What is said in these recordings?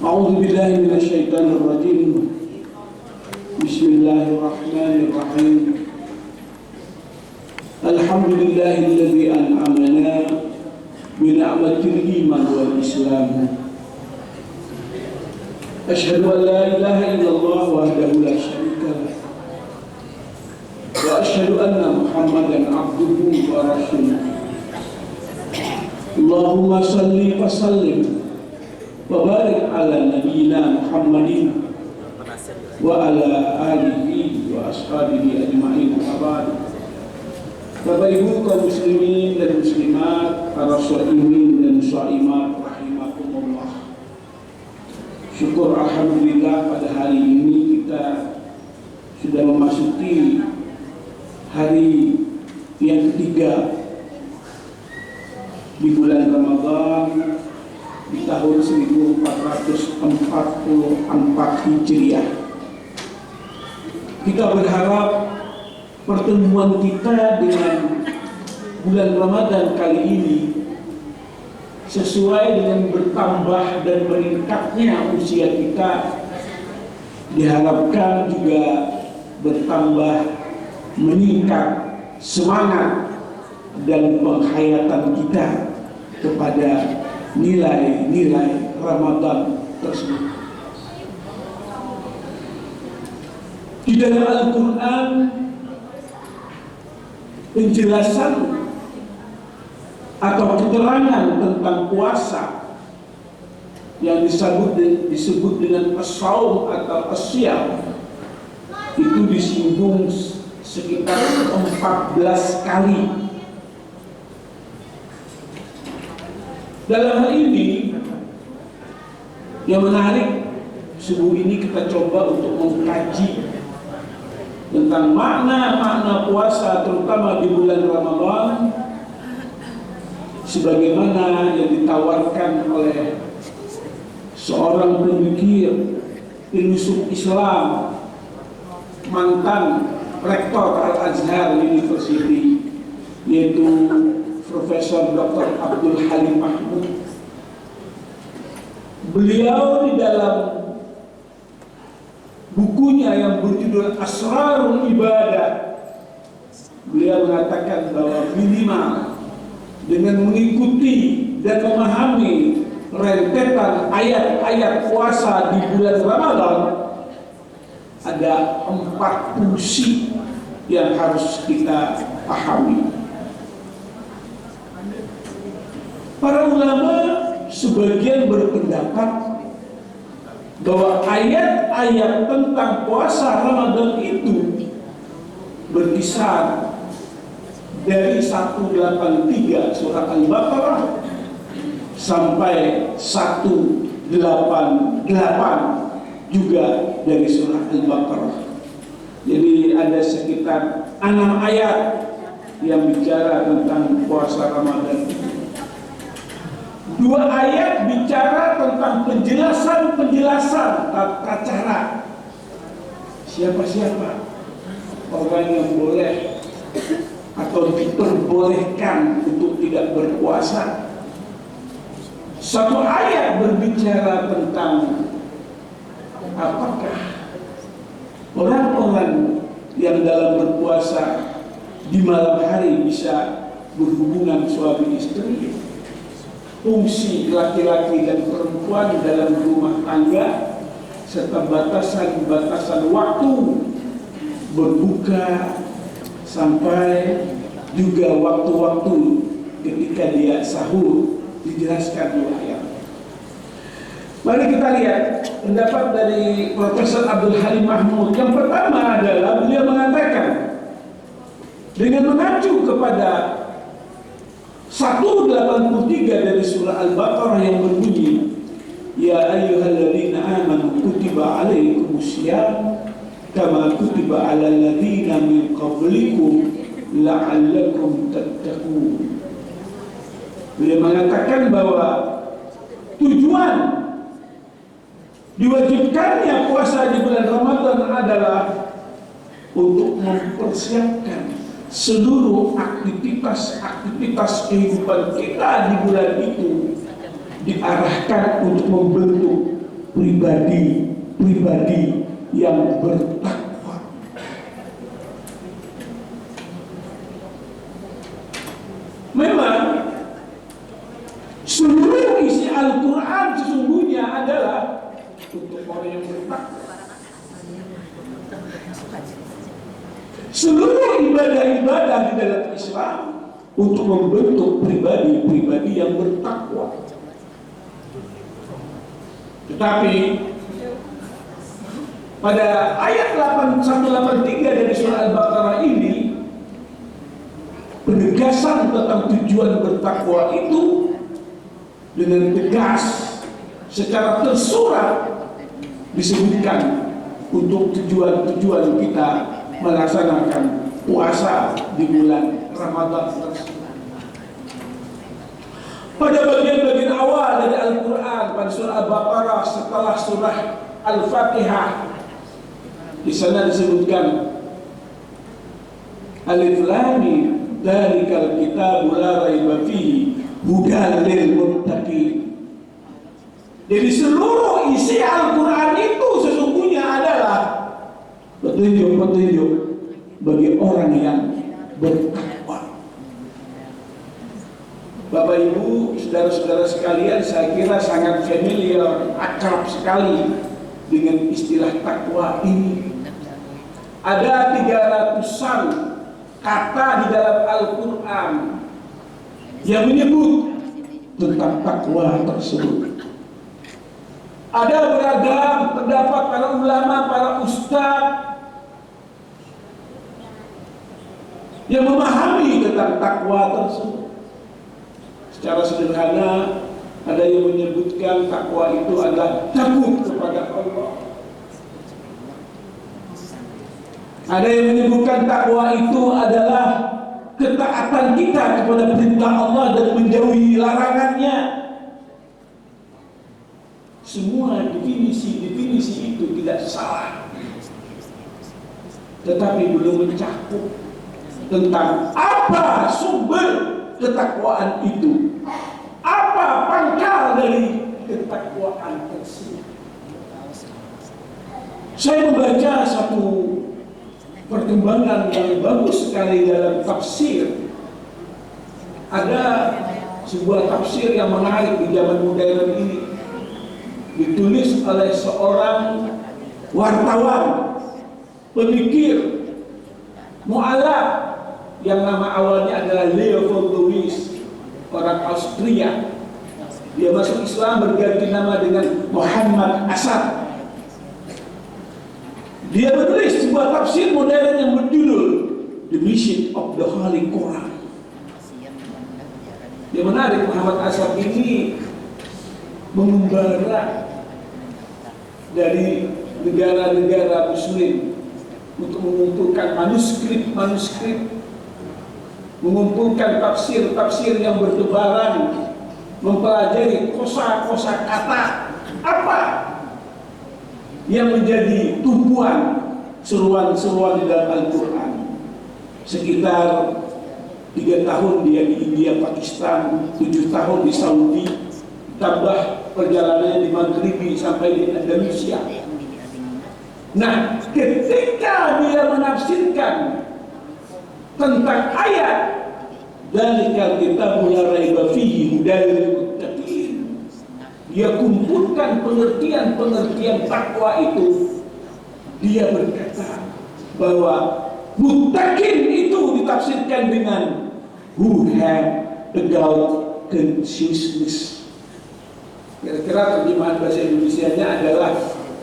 A'udzu billahi minasyaitonir rajim. Bismillahirrahmanirrahim. Alhamdulillahilladzi an'amana bi ni'matil iman wal islam. Asyhadu an la ilaha illallah wahdahu la syarika lah. Wa asyhadu anna Muhammadan abduhu wa rasuluh. Allahumma shalli wa sallim wa barik ala nabiyyina Muhammadin wa ala alihi wa ashabihi ajma'in. Bapak Ibu kaum muslimin dan muslimat, para shaimin dan shaimat rahimakumullah. Syukur alhamdulillah pada hari ini kita sudah memasuki hari yang ketiga di bulan Ramadan di tahun 1444 Hijriah. Kita berharap pertemuan kita dengan bulan Ramadan kali ini sesuai dengan bertambah dan meningkatnya usia kita, diharapkan juga bertambah meningkat semangat dan penghayatan kita kepada nilai-nilai Ramadan tersebut. Di dalam Al-Quran, penjelasan atau keterangan tentang puasa yang disebut dengan as-shaum atau as-syam itu disinggung sekitar 14 kali. Dalam hal ini yang menarik, subuh ini kita coba untuk mengkaji tentang makna-makna puasa terutama di bulan Ramadan sebagaimana yang ditawarkan oleh seorang pemikir filsuf Islam, mantan rektor Al-Azhar University, yaitu Profesor Dr. Abdul Halim Mahmud. Beliau di dalam bukunya yang berjudul Asrarul Ibadah, beliau mengatakan bahwa minimal dengan mengikuti dan memahami rentetan ayat-ayat puasa di bulan Ramadan, ada 4 fungsi yang harus kita pahami. Para ulama sebagian berpendapat bahwa ayat-ayat tentang puasa Ramadan itu berkisar dari 183 surat Al-Baqarah sampai 188 juga dari surah Al-Baqarah. Jadi ada sekitar 6 ayat yang bicara tentang puasa Ramadan. 2 ayat bicara tentang penjelasan tata cara siapa-siapa orang yang boleh atau diperbolehkan untuk tidak berpuasa. 1 ayat berbicara tentang apakah orang-orang yang dalam berpuasa di malam hari bisa berhubungan suami istri, fungsi laki-laki dan perempuan dalam rumah tangga, serta batasan-batasan waktu berbuka sampai juga waktu-waktu ketika dia sahur, dijelaskan 2 ayat. Mari kita lihat pendapat dari Profesor Abdul Halim Mahmud. Yang pertama adalah beliau mengatakan dengan mengacu kepada 183 dari surah Al-Baqarah yang berbunyi, ya ayyuhalladzina amanu kutiba alaikumussyam kama kutiba alal ladzina min qablikum la'allakum tattaqun. Beliau mengatakan bahwa tujuan diwajibkannya puasa di bulan Ramadan adalah untuk mempersiapkan seluruh aktivitas kehidupan kita di bulan itu diarahkan untuk membentuk pribadi yang bertakwa. Memang seluruh isi Al-Quran sesungguhnya adalah untuk orang yang bertakwa. Seluruh ibadah-ibadah di dalam Islam untuk membentuk pribadi-pribadi yang bertakwa. Tetapi pada ayat 183 dari surah Al-Baqarah ini, penegasan tentang tujuan bertakwa itu dengan tegas secara tersurat disebutkan untuk tujuan-tujuan kita melaksanakan puasa di bulan Ramadan tersebut. Pada bagian-bagian awal dari Al-Quran pada surah Al-Baqarah setelah surah Al-Fatihah, di sana disebutkan Alif Lam Mim dzalikal kitabu la raiba fihi hudal lil muttaqin. Jadi seluruh isi Al-Quran itu sesungguhnya adalah petunjuk-petunjuk bagi orang yang bertakwa. Bapak Ibu, saudara-saudara sekalian, saya kira sangat familiar, akrab sekali dengan istilah takwa ini. Ada 300-an kata di dalam Al-Quran yang menyebut tentang takwa tersebut. Ada beragam pendapat para ulama, para ustadz yang memahami tentang takwa tersebut. Secara sederhana, ada yang menyebutkan takwa itu adalah takut kepada Allah. Ada yang menyebutkan takwa itu adalah ketaatan kita kepada perintah Allah dan menjauhi larangannya. Semua definisi itu tidak salah, tetapi belum mencakup tentang apa sumber ketakwaan itu, apa pangkal dari ketakwaan tersebut. Saya membaca satu perkembangan yang bagus sekali dalam tafsir. Ada sebuah tafsir yang menarik di zaman modern ini, ditulis oleh seorang wartawan, pemikir, mu'alaf, yang nama awalnya adalah Leopold Louis, orang Austria. Dia masuk Islam berganti nama dengan Muhammad Asad. Dia menulis sebuah tafsir modern yang berjudul The Mission of the Holy Quran. Dia menarik, Muhammad Asad ini mengembara dari negara-negara Muslim untuk mengumpulkan manuskrip, mengumpulkan tafsir-tafsir yang bertebaran, mempelajari kosa-kosa kata apa yang menjadi tumpuan seruan-seruan di dalam Al-Quran. Sekitar 3 tahun dia di India, Pakistan, 7 tahun di Saudi, tambah perjalanannya di Maghribi sampai di Indonesia. Nah, ketika dia menafsirkan tentang ayat dzalikal kitabu la raiba fihi hudal lil muttaqin, dia kumpulkan pengertian takwa itu. Dia berkata bahwa muttaqin itu ditafsirkan dengan who have adult consciousness. Kira-kira terjemahan bahasa Indonesianya adalah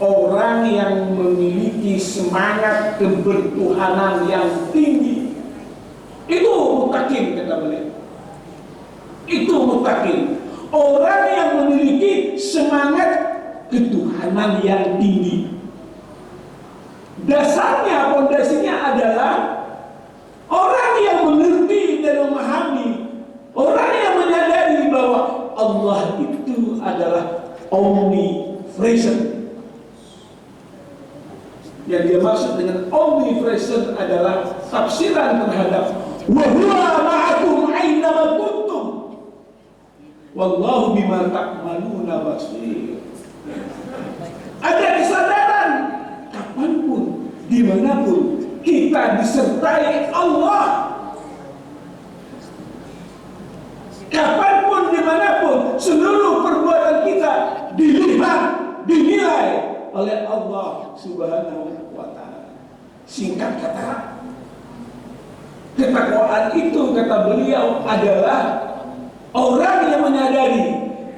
orang yang memiliki semangat kebertuhanan yang tinggi. Itu muttaqin, kata beliau. Itu muttaqin, orang yang memiliki semangat ketuhanan yang tinggi. Dasarnya, fondasinya adalah orang yang mengerti dan memahami, orang yang menyadari bahwa Allah itu adalah omnipresent. Yang dia maksud dengan omnipresent adalah tafsiran terhadap wa huwa ma'akum aina ma kuntum wallahu bima ta'maluna basir. Ada kesadaran kapanpun, dimanapun kita disertai Allah. Kapanpun, dimanapun, seluruh perbuatan kita dilihat, dinilai oleh Allah Subhanahu wa Ta'ala. Singkat kata, ketakwaan itu, kata beliau, adalah orang yang menyadari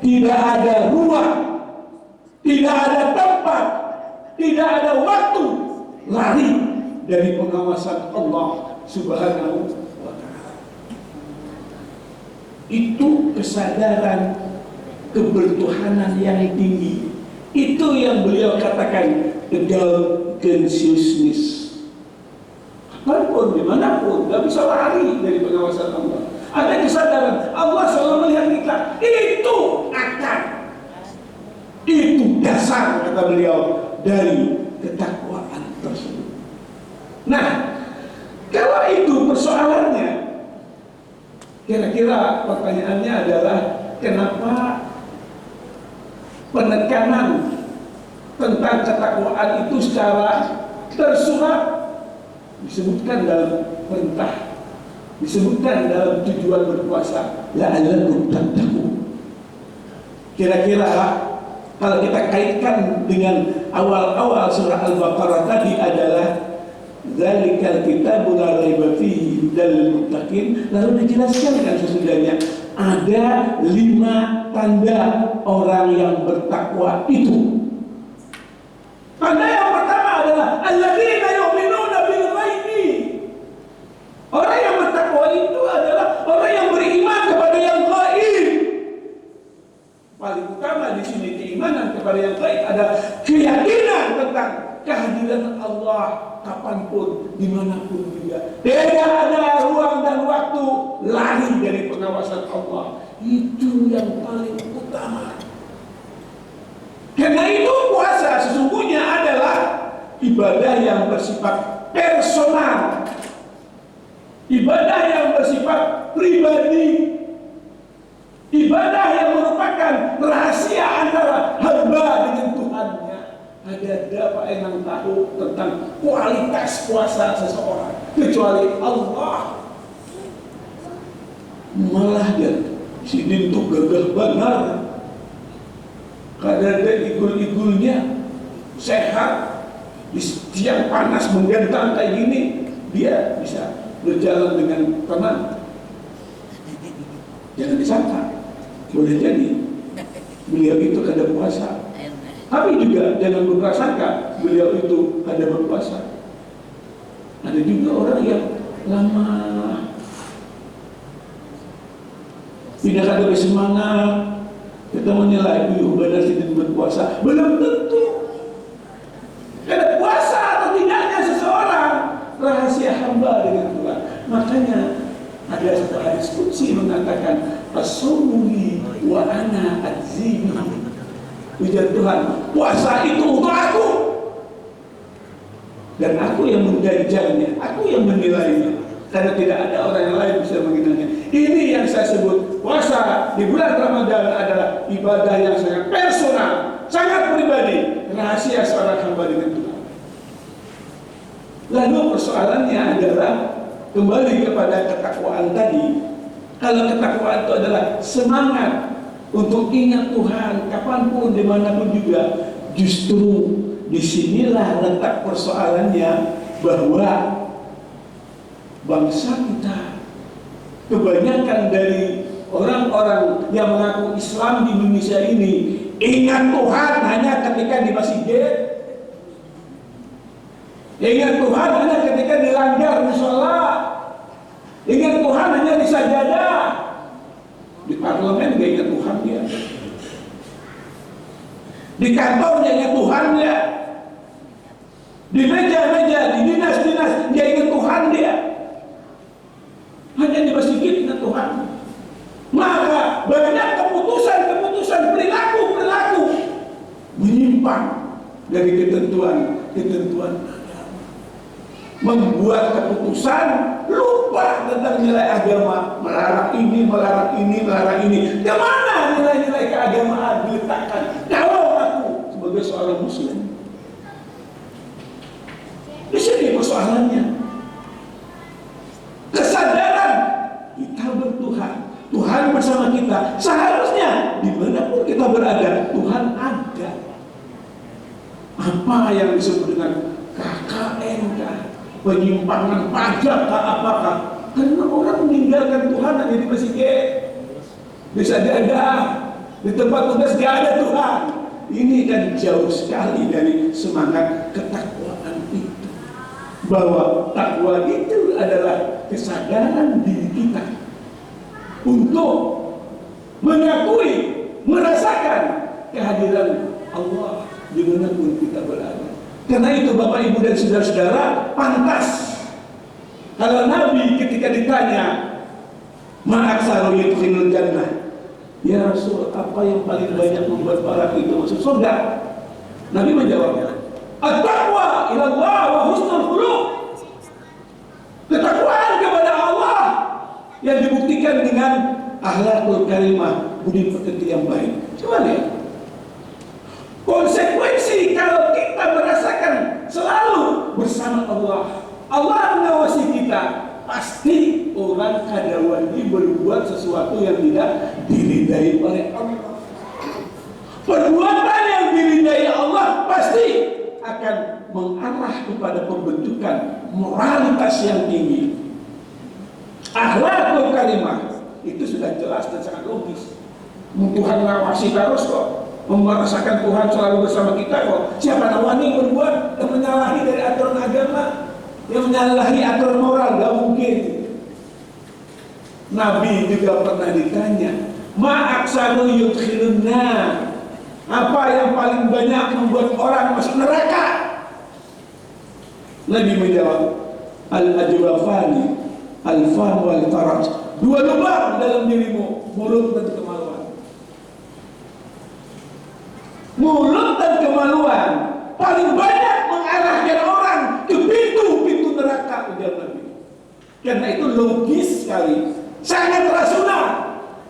tidak ada ruang, tidak ada tempat, tidak ada waktu lari dari pengawasan Allah Subhanahu wa Ta'ala. Itu kesadaran kebertuhanan yang tinggi. Itu yang beliau katakan adult consciousness. Kapanpun, dimanapun, gak bisa lari dari pengawasan Allah. Ada kesadaran Allah selalu melihat kita. Itu akar, itu dasar, kata beliau, dari ketakwaan tersebut. Nah, kalau itu persoalannya, kira-kira pertanyaannya adalah kenapa penekanan tentang ketakwaan itu secara tersurat disebutkan dalam perintah, disebutkan dalam tujuan berpuasa, la'allakum tattaqun. Kira-kira kalau kita kaitkan dengan awal-awal surah Al-Baqarah tadi adalah dzalikal kitabu la raiba fihi hudal muttaqin, lalu dijelaskan kan sesudahnya ada 5 tanda orang yang bertakwa itu. Tanda yang pertama adalah alladzina yu'minuna bil ghaibi. Orang yang bertakwa itu adalah orang yang beriman kepada yang gaib. Paling utama di sini keimanan kepada yang gaib ada keyakinan tentang kehadiran Allah kapanpun, dimanapun juga. Tidak ada ruang dan waktu lari dari pengawasan Allah. Itu yang paling utama. Karena itu puasa sesungguhnya adalah ibadah yang bersifat personal, ibadah yang bersifat pribadi, ibadah yang merupakan rahasia antara hamba dengan Tuhannya. Ada siapa yang tahu tentang kualitas puasa seseorang kecuali Allah. Malah dia si dintuk gagah benar, kadang ada igul-igulnya sehat, di siang panas menggantang kayak gini dia bisa berjalan dengan tenang. Jangan disangka, boleh jadi beliau itu kada puasa. Tapi juga jangan berprasangka beliau itu ada berpuasa. Ada juga orang yang lama tidak ada bersemangat, kita menilai benar tidak berpuasa. Belum tentu. Karena puasa atau tidaknya seseorang rahasia hamba dengan Tuhan. Makanya ada satu hadis qudsi mengatakan as-sawmi wa ana adzimi. Ujar Tuhan, puasa itu untuk aku dan aku yang menjajarnya, aku yang menilainya, karena tidak ada orang yang lain bisa mengenalnya. Ini yang saya sebut puasa di bulan Ramadan adalah ibadah yang sangat personal, sangat pribadi, rahasia seorang hamba dengan Tuhan. Lalu persoalannya adalah kembali kepada ketakwaan tadi. Kalau ketakwaan itu adalah semangat untuk ingat Tuhan kapanpun, dimanapun juga, justru disinilah letak persoalannya, bahwa bangsa kita, kebanyakan dari orang-orang yang mengaku Islam di Indonesia ini ingat Tuhan hanya ketika di masjid, ingat Tuhan hanya ketika dilanggar musola, ingat Tuhan hanya di sajadah. Di parlemen dia ingat Tuhan dia, di kantor dia ingat Tuhan dia, di meja-meja, di dinas-dinas dia ingat Tuhan dia, hanya di masjid ingat Tuhan. Maka banyak keputusan-keputusan perilaku menyimpang dari ketentuan agama, membuat keputusan lupa tentang nilai agama, melarang ini, melarang ini, melarang ini. Kemana nilai-nilai keagamaan diletakkan? Kalau aku seorang muslim. Di sini persoalannya. Kesadaran kita bertuhan, Tuhan bersama kita. Seharusnya dimanapun kita berada, Tuhan ada. Apa yang disebut dengan KKN, penyimpangan pajak, apakah? Karena orang meninggalkan Tuhan hanya di masjid, bisa ada di tempat tugas gak ada Tuhan. Ini kan jauh sekali dari semangat ketakwaan itu. Bahwa takwa itu adalah kesadaran diri kita untuk mengakui, merasakan kehadiran Allah dimanapun kita berada. Karena itu Bapak Ibu dan saudara-saudara, pantas kalau Nabi ketika ditanya ma'aksaru yudkhilul jannah, ya Rasul, apa yang paling banyak membuat orang itu masuk surga? Nabi menjawabnya, at-taqwa ilallah wa husnul khuluq. Ketakwaan kepada Allah yang dibuktikan dengan akhlakul karimah, budi pekerti yang baik. Coba lihat konsekuensi kalau kita merasakan selalu bersama Allah, Allah mengawasi kita, pasti orang kadawani berbuat sesuatu yang tidak diridai oleh Allah. Perbuatan yang diridai Allah pasti akan mengarah kepada pembentukan moralitas yang tinggi. Akhlakul karimah itu sudah jelas dan sangat logis. Tuhan mengawasi terus kok, merasakan Tuhan selalu bersama kita kok. Siapa wani berbuat yang menyalahi dari aturan agama, yang menyalahi aturan moral, gak mungkin. Nabi juga pernah ditanya, ma'aksaru yudkhilunna, apa yang paling banyak membuat orang masuk neraka? Nabi menjawab, al-ajwafani, al-fam wal-faraj. Dua lubang dalam dirimu, mulut dan kemaluan. Mulut dan kemaluan paling banyak mengarahkan orang ke pintu-pintu neraka, ujar Nabi. Karena itu logis sekali, sangat rasional.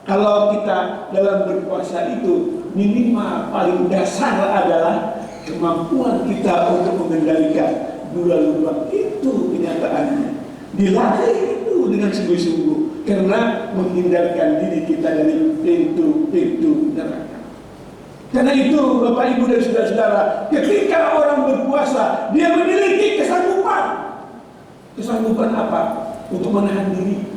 Kalau kita dalam berpuasa itu minimal paling dasar adalah kemampuan kita untuk mengendalikan dua lubang itu. Kenyataannya dilatih itu dengan sungguh-sungguh karena menghindarkan diri kita dari pintu-pintu neraka. Karena itu Bapak Ibu dan saudara-saudara, ketika orang berpuasa dia memiliki kesanggupan apa? Untuk menahan diri.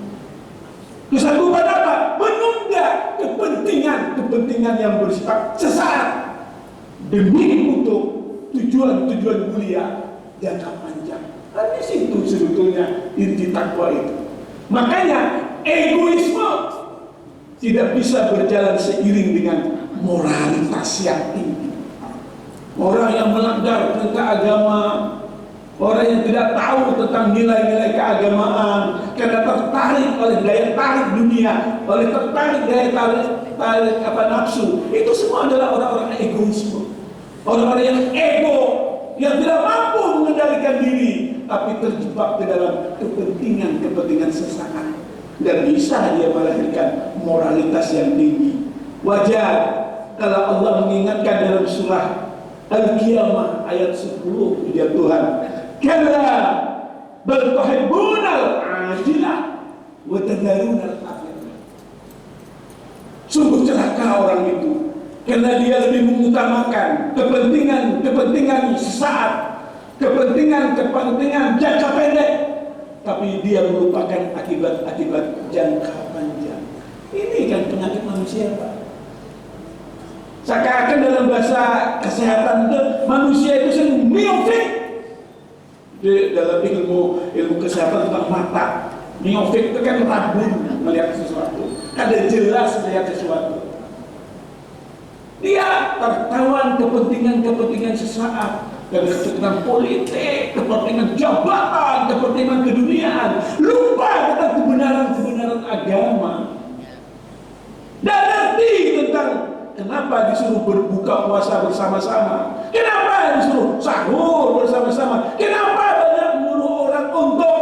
Kesanggupan apa? Menunda kepentingan yang bersifat sesaat demi untuk tujuan mulia jangka panjang. Dan di situ sebetulnya inti takwa itu. Makanya egoisme tidak bisa berjalan seiring dengan moralitas yang tinggi. Orang yang melanggar perintah agama, orang yang tidak tahu tentang nilai-nilai keagamaan karena tertarik oleh daya tarik dunia, oleh tertarik daya tarik nafsu, itu semua adalah orang-orang egoisme, orang-orang yang ego, yang tidak mampu mengendalikan diri, tapi terjebak ke dalam kepentingan sesaat, dan bisa dia melahirkan moralitas yang tinggi. Wajar kalau Allah mengingatkan dalam surah Al-Qiyamah ayat 10, ya Tuhan, kalla bal tuhibbunal ajilah wa tadharunal akhirah. Sungguh celaka orang itu, karena dia lebih mengutamakan kepentingan sesaat, kepentingan jangka pendek, tapi dia melupakan akibat jangka panjang. Ini kan penyakit manusia, Pak. Seakan-akan dalam bahasa kesehatan itu manusia itu sering miopik. Dalam ilmu kesehatan tentang mata, miopik itu kan rabun melihat sesuatu, ada jelas melihat sesuatu. Dia tertawan kepentingan sesaat, dan kepentingan politik, kepentingan jabatan, kepentingan keduniaan, lupa tentang kebenaran agama. Dan ngerti tentang kenapa disuruh berbuka puasa bersama-sama, kenapa disuruh sahur bersama-sama, kenapa banyak menyuruh orang untuk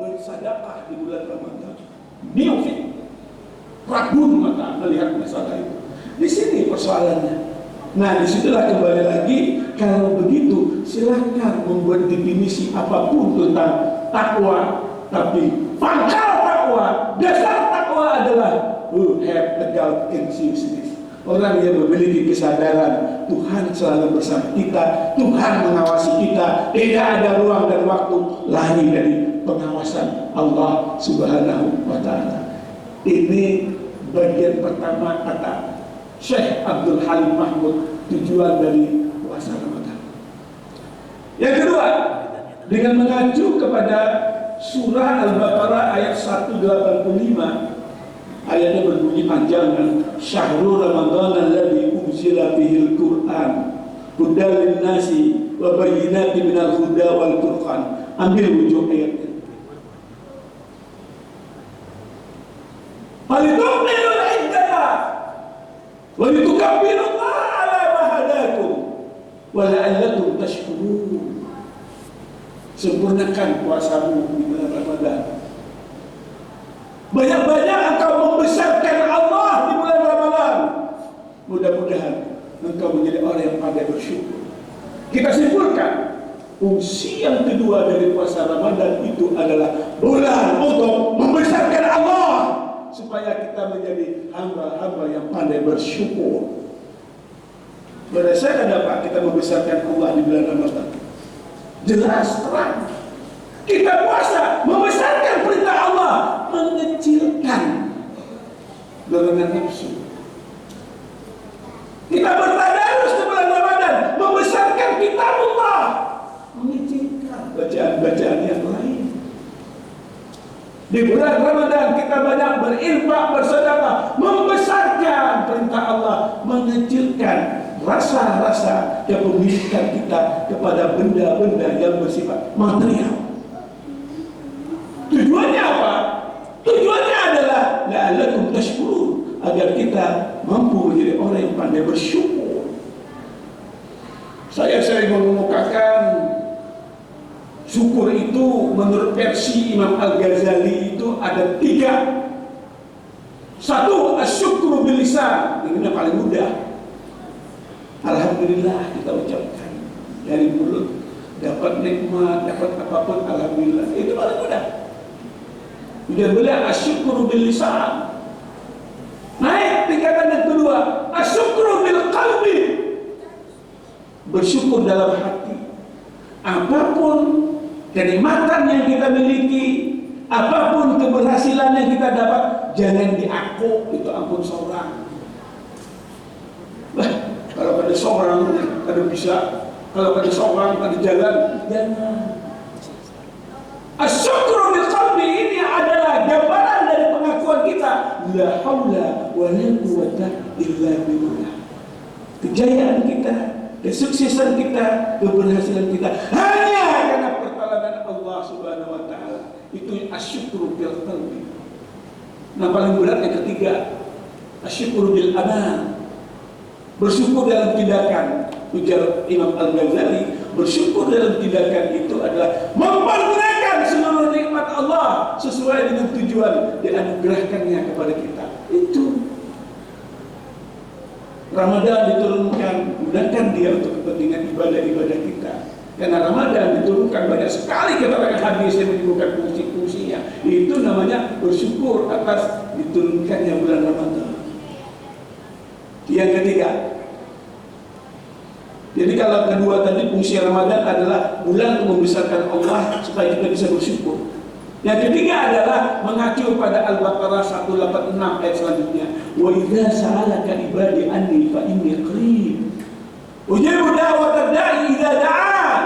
bersedekah di bulan Ramadan. Miopik, rabun mata melihat masalah itu. Di sini persoalannya. Nah, disitulah kembali lagi, kalau begitu silakan membuat definisi apapun tentang takwa, tapi pangkal takwa, dasar takwa adalah who have a God consciousness. Orang yang memiliki kesadaran Tuhan selalu bersama kita, Tuhan mengawasi kita, tidak ada ruang dan waktu lari dari pengawasan Allah Subhanahu wa Ta'ala. Ini bagian pertama kata Syekh Abdul Halim Mahmud, tujuan dari puasa Ramadan. Yang kedua, dengan mengacu kepada surah Al-Baqarah ayat 185, ayatnya berbunyi panjang kan, Syahrul Ramadan alladzi unzila fihil Qur'an hudan lin-nasi wa bayyinatin minal huda wal furqan. Ambil ujung ayatnya. Falitukmilul iddata wa litukabbirullaha ala ma hadakum wa la'allakum tashkurun. Sempurnakan puasamu di bulan Ramadan. Banyak-banyak engkau membesarkan Allah di bulan Ramadan. Mudah-mudahan engkau menjadi orang yang pandai bersyukur. Kita simpulkan, fungsi yang kedua dari puasa Ramadan itu adalah bulan untuk membesarkan Allah, supaya kita menjadi hamba-hamba yang pandai bersyukur. Berdasarkan apa kita membesarkan Allah di bulan Ramadan? Jelas terang. Kita puasa membesarkan perintah Allah, mengecilkan dorongan nafsu. Kita bertadarus di bulan Ramadan, membesarkan kitab Allah, mengecilkan bacaan-bacaan yang lain. Di bulan Ramadan kita banyak berinfak, bersedekah, membesarkan perintah Allah, mengecilkan rasa-rasa kepemilikan kita kepada benda-benda yang bersifat material. Tujuannya apa? Tujuannya adalah la'allakum tashkurun, agar kita mampu menjadi orang yang pandai bersyukur. Saya sering mengemukakan syukur itu menurut versi Imam Al-Ghazali itu ada 3. Satu, asyukru bil lisan. Ini yang paling mudah. Alhamdulillah kita ucapkan dari mulut, dapat nikmat, dapat apapun, alhamdulillah. Itu paling mudah. Kemudian beliau asyukru bil lisan. Naik tingkatan yang kedua, asyukru bil qalbi. Bersyukur dalam hati. Apapun kenikmatan yang kita miliki, apapun keberhasilan yang kita dapat, jangan diaku itu ampun seorang. Kalau pada seorang ada bisa, kalau pada seorang ada jalan, jangan. Asyukru bil qalbi ini adalah gambaran dari pengakuan kita, la haula wa la quwwata illa billah. Kejayaan kita, kesuksesan kita, keberhasilan kita hanya karena pertolongan Allah Subhanahu wa Ta'ala. Itu asyukru bil qalbi. Nah, paling berat yang ketiga, asyukru bil amal. Bersyukur dalam tindakan. Ujar Imam Al-Ghazali, bersyukur dalam tindakan itu adalah mempergunakan seluruh nikmat Allah sesuai dengan tujuan dianugerahkannya kepada kita. Itu Ramadan diturunkan, gunakan dia untuk kepentingan ibadah-ibadah kita. Karena Ramadan diturunkan banyak sekali keterangan hadis yang menyebutkan fungsi-fungsinya. Itu namanya bersyukur atas diturunkannya bulan Ramadan. Yang ketiga, jadi kalau kedua tadi fungsi Ramadan adalah bulan untuk membesarkan Allah supaya kita bisa bersyukur. Yang ketiga adalah mengacu pada Al-Baqarah 186 ayat selanjutnya. Wa idza sa'alaka ibadi anni fa inni qarib. Ujibu da'watad da'i idza da'an.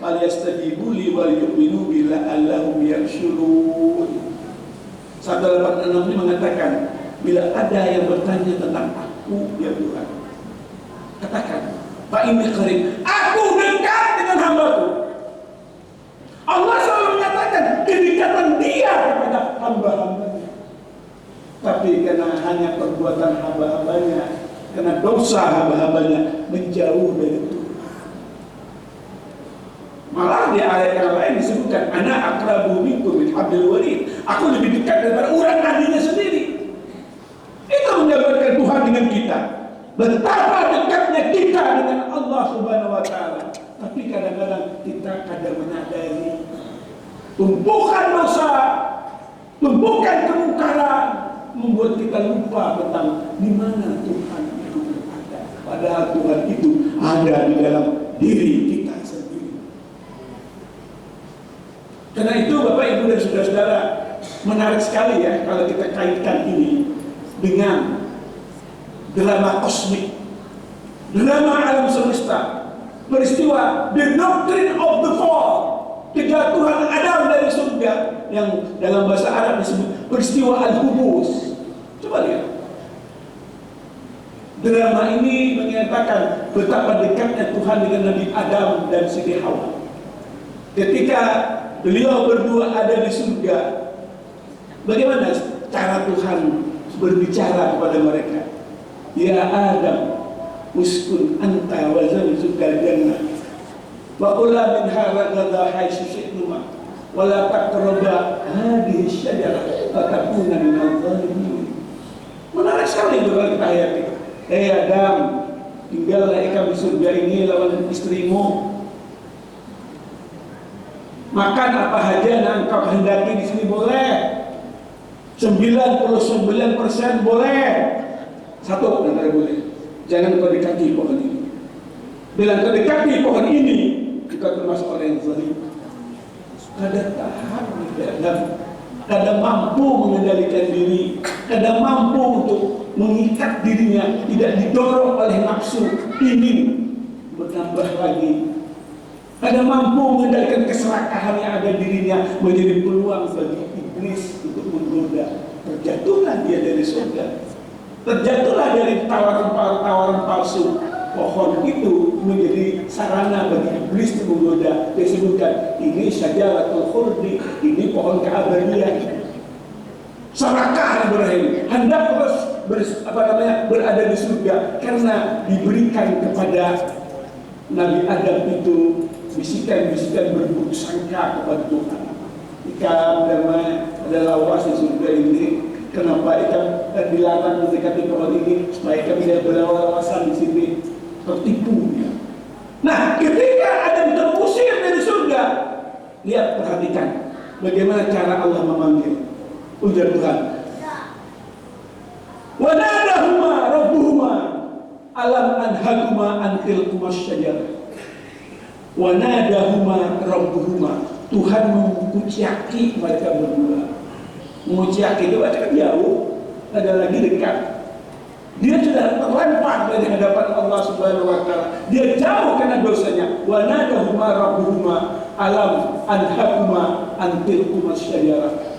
Falyastajibu li wal yu'minu bi la'allahum yarshudun. 186 ini mengatakan, bila ada yang bertanya tentang aku ya Tuhan, katakan, fa inni qarib, aku dekat dengan hamba-Ku. Allah selalu menyatakan kedekatan Dia kepada hamba-hambanya. Tapi karena hanya perbuatan hamba-hambanya, karena dosa hamba-hambanya menjauh dari Tuhan. Malah di ayat yang lain disebutkan, ana aqrabu minkum min hablil warid. Aku lebih dekat daripada urat nadinya sendiri. Itu menggambarkan Tuhan dengan kita. betapa dekatnya kita dengan Allah Subhanahu wa taala. Tapi kadang-kadang kita kadang menyadari tumpukan dosa, tumpukan kemungkaran membuat kita lupa tentang di mana Tuhan itu berada. Padahal Tuhan itu ada di dalam diri kita sendiri. Karena itu Bapak Ibu dan Saudara-saudara, menarik sekali ya kalau kita kaitkan ini dengan drama kosmik, drama alam semesta, peristiwa the doctrine of the fall, kejatuhan Adam dari surga yang dalam bahasa Arab disebut peristiwa al-hubus. Coba lihat. Drama ini menyatakan betapa dekatnya Tuhan dengan Nabi Adam dan Siti Hawa. Ketika beliau berdua ada di surga, bagaimana cara Tuhan berbicara kepada mereka? Ya Adam, uskun anta wa zawjukal jannah wa kula minha ragadan haitsu syi'tuma wa la taqraba hadhihi syajarah fatakuna minadh dhalimin. Menarik sekali kalau kita ayat ini. Adam, tinggallah engkau di surga ini lawan istrimu. Makan apa saja yang engkau kehendaki di sini boleh. 99% boleh. Satu yang tidak boleh, jangan kau dekati pohon ini. Bila kau dekati pohon ini, kau termasuk orang yang zalim. Kada tahan, kada mampu mengendalikan diri, kada mampu untuk mengikat dirinya, tidak didorong oleh nafsu ingin bertambah lagi. Kada mampu mengendalikan keserakahan yang ada dirinya, menjadi peluang bagi iblis untuk menggoda. Terjatuhlah dia dari surga. Terjatuhlah dari tawaran palsu. Pohon itu menjadi sarana bagi iblis untuk menggoda. Disebutkan ini syajaratul khuldi, ini pohon keabadian. Serakah Ibrahim hendak terus berada di surga karena diberikan kepada Nabi Adam itu bisikan-bisikan berburuk sangka kepada Tuhan. Ikan damai adalah was di surga ini. Kenapa ikan dilarang mendekati pohon ini supaya ikan tidak berlawasan di sini, tertipu dia. Nah, ketika Adam terusir dari surga, lihat, perhatikan bagaimana cara Allah memanggil. Ujar Tuhan, wa nadahuma rabbuhuma alam anhakuma antil kumas syajarah. Wa nadahuma rabbuhuma, Tuhan menguciaki mereka berdua. Menguciaki itu artinya jauh, ada lagi dekat. Dia sudah terlempar dari hadapan Allah Subhanahu wa taala. Dia jauh karena dosanya. Wa nadahuma rabbuhuma alam anhakuma antil kumas syajarah.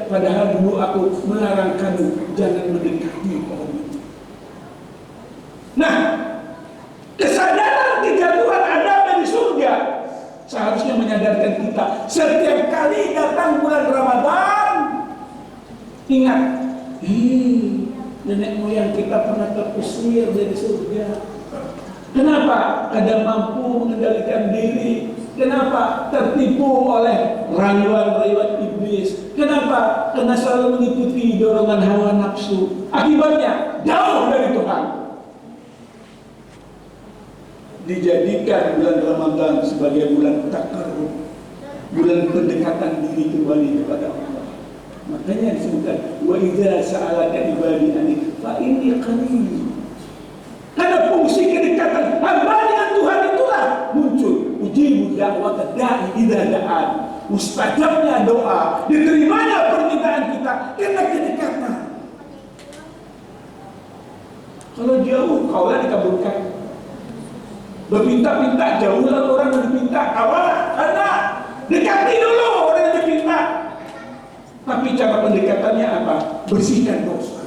Padahal dulu aku melarang kamu jangan mendekati pohon itu. Nah, kesadaran kejatuhan Adam dari surga seharusnya menyadarkan kita setiap kali datang bulan Ramadan. Ingat, nenek moyang kita pernah terusir dari surga. Kenapa? Kada mampu mengendalikan diri. Kenapa? Tertipu oleh rayuan-rayuan iblis. Kenapa? Karena selalu mengikuti dorongan hawa nafsu. Akibatnya jauh dari Tuhan. Dijadikan bulan Ramadan sebagai bulan takarrub, bulan pendekatan diri kembali kepada Allah. Makanya disebutkan wa idza sa'alaka ibadi anni fa inni qarib. Karena fungsi kedekatan hamba dengan Tuhan itulah muncul ujibu da'wat da'i idza da'an. Mustajabnya doa, diterimanya permintaan kita karena kedekatan. Kalau jauh kaulah dikabulkan. Berminta-minta jauh lalu orang yang diminta kawalah, karena dekati dulu orang yang diminta. Tapi cara pendekatannya apa? Bersihkan dosa.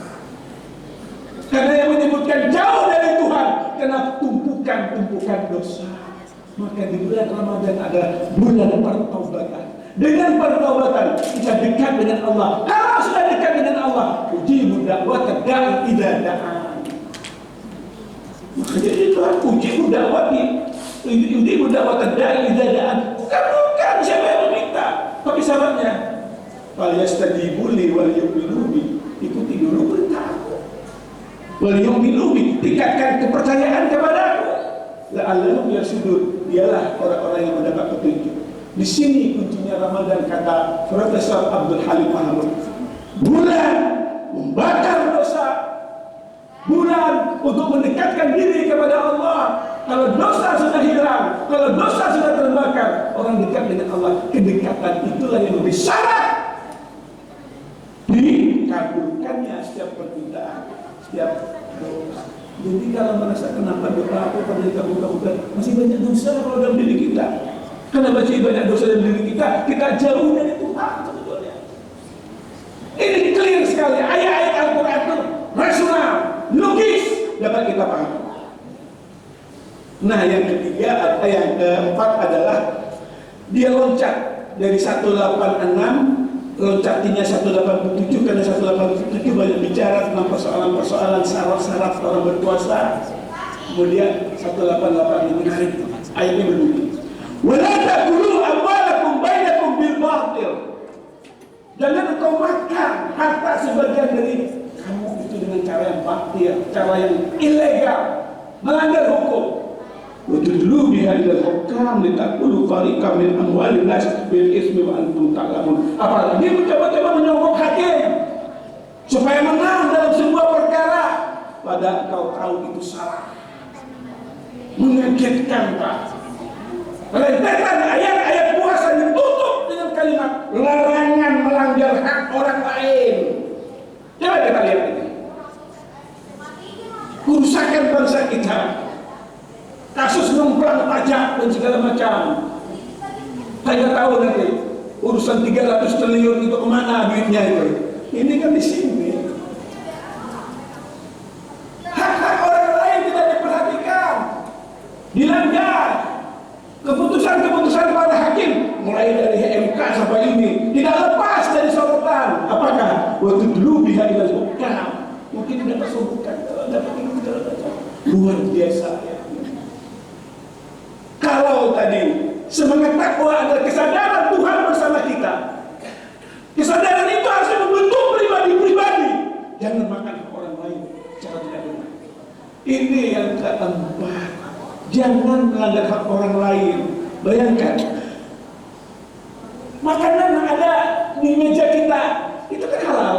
Karena yang menyebutkan jauh dari Tuhan karena tumpukan-tumpukan dosa. Maka di bulan Ramadan ada bulan pertobatan. Dengan pertobatan kita dekat dengan Allah. Kalau sudah dekat dengan Allah, ujibu da'wat da'i idza da'an. Maka jadi Tuhan ujibu da'wat da'i idza da'an. Bukan siapa yang meminta, tapi syaratnya falyastajibu li wal yu'minu bi. Ikuti dulu perintah aku. Wal yu'minu bi, tingkatkan kepercayaan kepada aku. La'allahum yarsudun, dialah orang-orang yang mendapat petunjuk. Di sini kuncinya Ramadan, kata Profesor Abdul Halim Mahmud. Bulan membakar dosa, bulan untuk mendekatkan diri kepada Allah. Kalau dosa sudah hilang, kalau dosa sudah terbakar, orang dekat dengan Allah. Kedekatan itulah yang lebih syarat dikabulkannya setiap permintaan, setiap doa. Jadi kalau merasa kenapa doa aku pada dikabulkan, masih banyak dosa kalau dalam diri kita. Karena masih banyak dosa dalam diri kita jauh dari Tuhan sebetulnya. Ini clear sekali, ayat-ayat Al-Quran itu rasional, logis, dapat kita paham. Nah, yang ketiga, yang keempat adalah dia loncat dari 186, loncatinya 187, karena 187 banyak bicara tentang persoalan-persoalan syarat-syarat orang berpuasa. Kemudian 188 ini menarik, ayatnya berbunyi, wala ta'kulu amwalakum bainakum bil batil. Jangan engkau makan harta sebagian dari kamu itu dengan cara yang batil, cara yang ilegal, melanggar hukum. Wajudlu biha ilal hukam litakulu fariqam min amwalin nas bil ismi wa antum ta'lamun. Apalagi mencoba-coba menyogok hakim supaya menang dalam sebuah perkara, padahal kau tahu itu salah. Mengagetkan, Pak. Rentetan ayat-ayat puasa ditutup dengan kalimat larangan melanggar hak orang lain. Coba kita lihat ini. Kerusakan bangsa kita, kasus numpang pajak dan segala macam. Saya tahu nanti urusan 300 triliun itu kemana duitnya itu. Ini kan di sini. Hak-hak orang lain tidak diperhatikan, dilanggar. Keputusan-keputusan para hakim, mulai dari MK sampai ini, tidak lepas dari sorotan. Apakah? Waktu dulu biha ilal hukam. Mungkin dapat sorotan, dapat ini segala macam. Luar biasa ya. Kalau tadi semangat takwa adalah kesadaran Tuhan bersama kita, kesadaran itu harus membentuk pribadi-pribadi. Jangan makan orang lain cara tidak benar. Ini yang keempat, jangan melanggar hak orang lain. Bayangkan, makanan ada di meja kita, itu kan halal.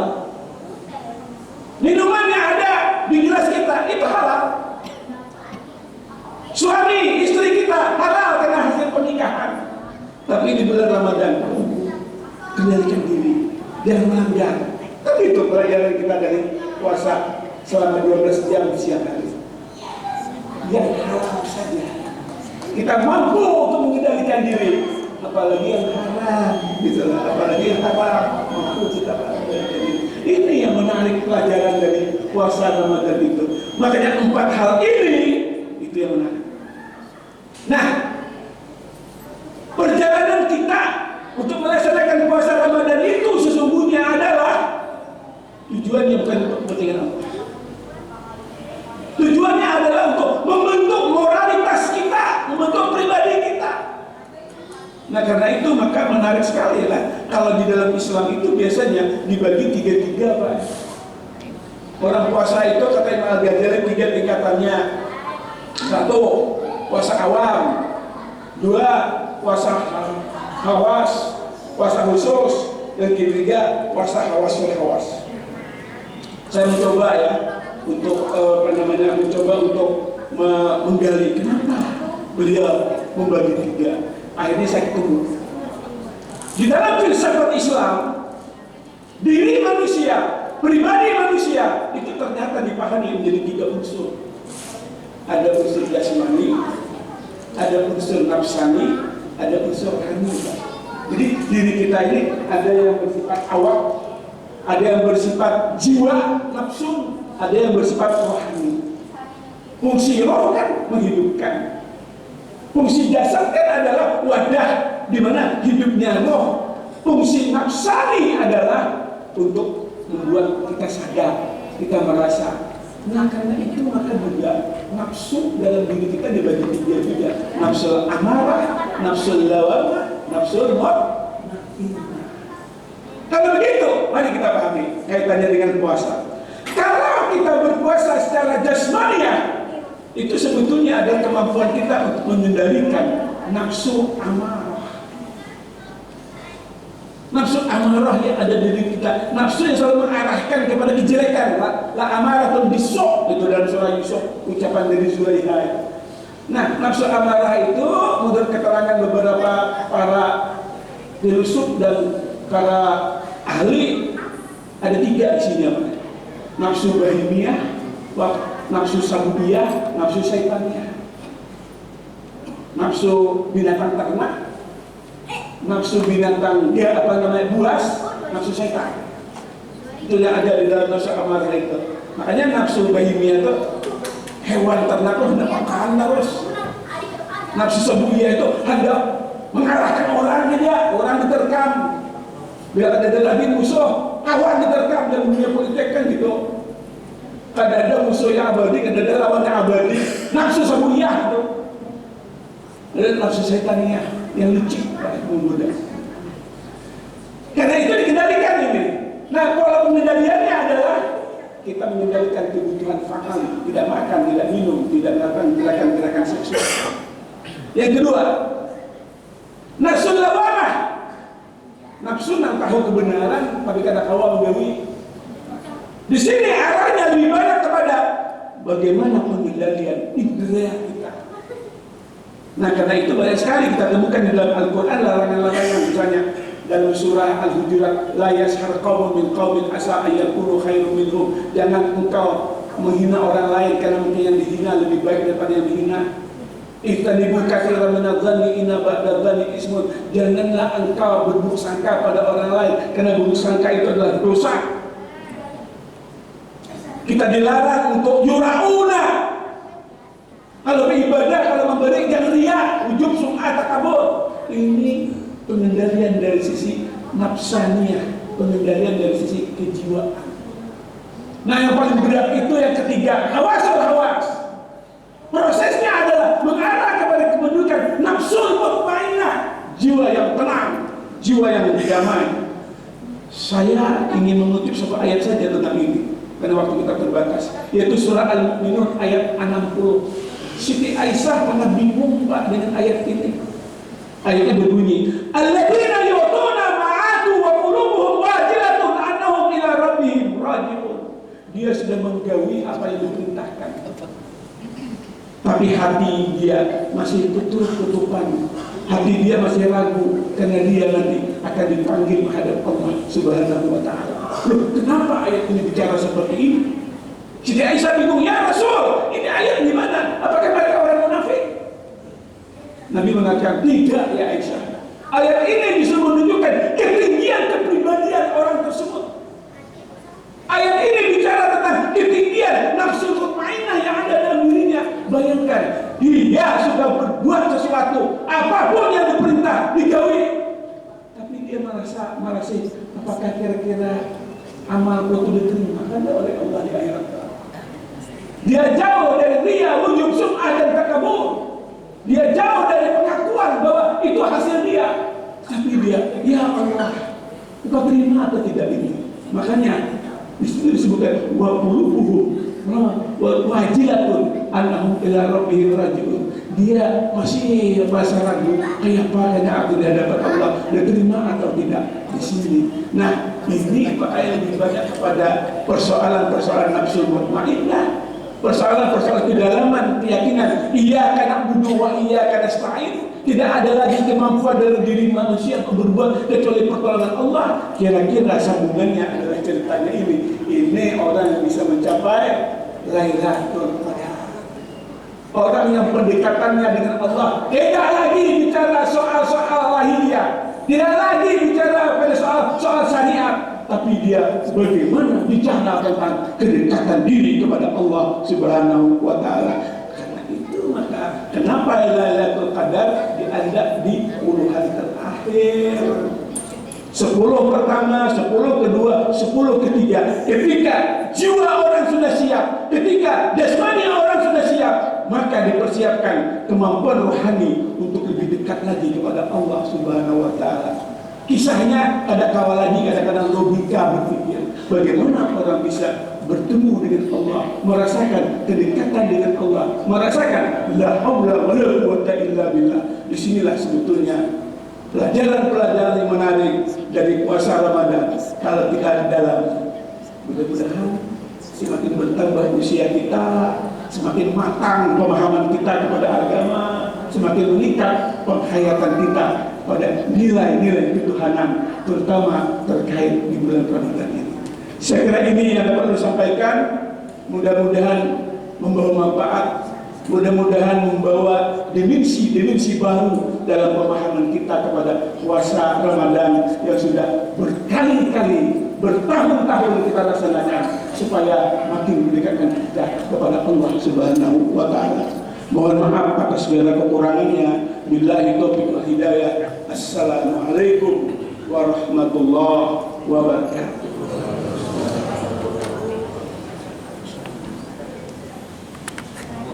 Minumannya ada di gelas kita, itu halal. Suami, istri kita halal karena hasil pernikahan. Tapi di bulan Ramadan, kendalikan diri, jangan melanggar. Tapi itu pelajaran kita dari puasa selama 12 jam di siang hari. Yang halal saja. Kita mampu untuk mengendalikan diri, apalagi yang haram, gitu lah. Apalagi yang haram, mampu kita mengendalikan diri. Ini yang menarik pelajaran dari puasa Ramadan itu. Makanya 4 hal ini itu yang menarik. Nah, perjalanan kita untuk melaksanakan puasa Ramadan itu sesungguhnya adalah tujuannya bukan untuk kepentingan Allah. Tujuannya adalah untuk membentuk moralitas kita, membentuk pribadi kita. Nah, karena itu maka menarik sekali lah. Kalau di dalam Islam itu biasanya dibagi 3-3, Pak. Orang puasa itu kata Imam Al-Ghazali 3 tingkatannya. 1, puasa awam. 2, puasa hawas, puasa khusus. Dan ketiga, puasa hawas. Saya mencoba ya untuk mencoba untuk menggali kenapa beliau membagi 3. Akhirnya saya ketemu di dalam filsafat Islam, diri manusia, pribadi manusia itu ternyata dipahami menjadi 3 unsur. Ada unsur jasmani, ada unsur nafsani, ada unsur rohani. Jadi diri kita ini ada yang bersifat awak, ada yang bersifat jiwa nafsu, ada yang bersifat rohani. Fungsi roh kan menghidupkan. Fungsi jasad kan adalah wadah di mana hidupnya roh. Fungsi nafsani adalah untuk membuat kita sadar, kita merasa. Nah, karena itu maka juga nafsu dalam diri kita dibagi 3 juga. Nafsu amarah, nafsu lawamah, nafsu mutmainnah. Kalau begitu, mari kita pahami kaitannya dengan puasa. Kalau kita berpuasa secara jasmaniah, itu sebetulnya ada kemampuan kita untuk mengendalikan nafsu amarah. Nafsu amarah yang ada di diri kita, nafsu yang selalu mengarahkan kepada kejelekan. La amaratun bisu', itu dalam surah Yusuf, ucapan dari Zulaikha. Nah, nafsu amarah itu menurut keterangan beberapa para filsuf dan para ahli ada 3 isinya. Nafsu bahimiyah, nafsu sabudiyah, nafsu syaitaniyah. Nafsu binatang ternak, nafsu binatang buas, nafsu syaitan. Itu yang ada di dalam nafsu amarah itu. Makanya nafsu bahimiyah itu hewan ternak itu hendak makan terus. Nafsu sabudiyah itu hendak mengarahkan orangnya dia, orang diterkam. Biar ada lagi musuh, kawan diterkam dalam dunia politik kan gitu. Ada musuh yang abadi, ada lawan yang abadi. Nafsu sabudiyah itu. Dan nafsu syaitaniyah yang licik, menggoda. Karena itu dikendalikan ini. Nah, pola pengendaliannya adalah kita mengendalikan kebutuhan fakal, tidak makan, tidak minum, tidak melakukan gerakan-gerakan seksual. Yang kedua, nafsu lawamah, nafsu yang tahu kebenaran tapi kadang hawa menggawi. Di sini arahnya lebih banyak kepada bagaimana pengendalian indera kita. Nah, karena itu banyak sekali kita temukan di dalam Al-Quran larangan-larangan, misalnya dalam surah Al-Hujurat, la yashhar qaumun min qaumin asa ay yakunu khairum minhum. Jangan engkau menghina orang lain karena mungkin yang dihina lebih baik daripada yang dihina. Ihtanibu katsiran minadh-dhanni inna ba'dadh-dhanni ismun. Janganlah engkau berburuk sangka pada orang lain karena buruk sangka itu adalah dosa. Kita dilarang untuk yura'una. Kalau beribadah, kalau memberi jangan riya, ujub, sum'ah, takabur. Ini pengendalian dari sisi nafsaniyah, pengendalian dari sisi kejiwaan. Nah, yang paling berat itu yang ketiga, hawas. Prosesnya adalah mengarah kepada kependudukan nafsul mutmainnah, jiwa yang tenang, jiwa yang damai. Saya ingin mengutip satu ayat saja tentang ini karena waktu kita terbatas, yaitu surah Al-Mu'minun ayat 60. Siti Aisyah pernah bingung Pak dengan ayat ini. Ayatnya berbunyi, alladzina yu'tuna ma'atu wa qulubuhum wajilatun annahum ila rabbihim raji'un. Dia sudah menggawi apa yang diperintahkan, tapi hati dia masih ketutupan. Hati dia masih ragu karena dia nanti akan dipanggil menghadap Allah Subhanahu wa ta'ala. Loh, kenapa ayat ini bicara seperti ini? Siti Aisyah bingung, ya Rasul, ini ayat di mana? Apakah mereka orang munafik? Nabi mengatakan, tidak ya Aisyah. Ayat ini bisa menunjukkan ketinggian kepribadian orang tersebut. Ayat ini bicara tentang ketinggian nafsu mutmainnah yang ada dalam dirinya. Bayangkan, dia sudah berbuat sesuatu, apapun yang diperintah, digawi. Tapi dia merasa, apakah kira-kira amalku itu diterima oleh Allah di akhirat? Dia jauh dari riya, ujub, sum'ah dan takabur. Dia jauh dari pengakuan bahwa itu hasil dia. Tapi dia, ya Allah, engkau terima atau tidak ini? Makanya di situ disebutkan wa qulubuhum wajilatun annahum ila rabbihim raji'un. Dia masih merasa ragu, kayak apa aku di hadapan Allah, dia terima atau tidak di sini. Nah, ini yang lebih banyak kepada persoalan-persoalan nafsu mutmainnah. Persoalan-persoalan kedalaman keyakinan, iya karena bunuh wa iya karena nasta'in. Tidak ada lagi kemampuan dalam diri manusia untuk berbuat kecuali pertolongan Allah. Kira-kira sambungannya adalah ceritanya ini. Ini orang yang bisa mencapai Lailatul Qadar. Orang yang pendekatannya dengan Allah tidak lagi bicara soal-soal lahiriah, tidak lagi bicara pada soal syariat, tapi dia bagaimana bicara tentang kedekatan diri kepada Allah Subhanahu wa ta'ala. Karena itu maka kenapa Lailatul Qadar dianggap di puluhan terakhir, 10 pertama, 10 kedua, 10 ketiga. Ketika jiwa orang sudah siap, ketika jasmani orang sudah siap, maka dipersiapkan kemampuan rohani untuk lebih dekat lagi kepada Allah Subhanahu wa ta'ala. Kisahnya ada kawal lagi, kadang-kadang logika berpikir bagaimana orang bisa bertemu dengan Allah, merasakan kedekatan dengan Allah, merasakan la haula wala quwwata illa billah. Disinilah sebetulnya pelajaran-pelajaran yang menarik dari puasa Ramadan kalau kita dalam. Mudah-mudahan semakin bertambah usia kita, semakin matang pemahaman kita kepada agama, semakin meningkat penghayatan kita pada nilai-nilai ketuhanan, terutama terkait di bulan Ramadan ini. Saya kira ini yang dapat disampaikan. Mudah-mudahan membawa manfaat, mudah-mudahan membawa dimensi-dimensi baru dalam pemahaman kita kepada puasa Ramadan yang sudah berkali-kali, bertahun-tahun kita laksanakan supaya makin mendekatkan kita kepada Allah Subhanahu wa Ta'ala. Mohon maaf atas segala kekurangannya. Billahi taufiq wal hidayah. Assalamualaikum warahmatullahi wabarakatuh.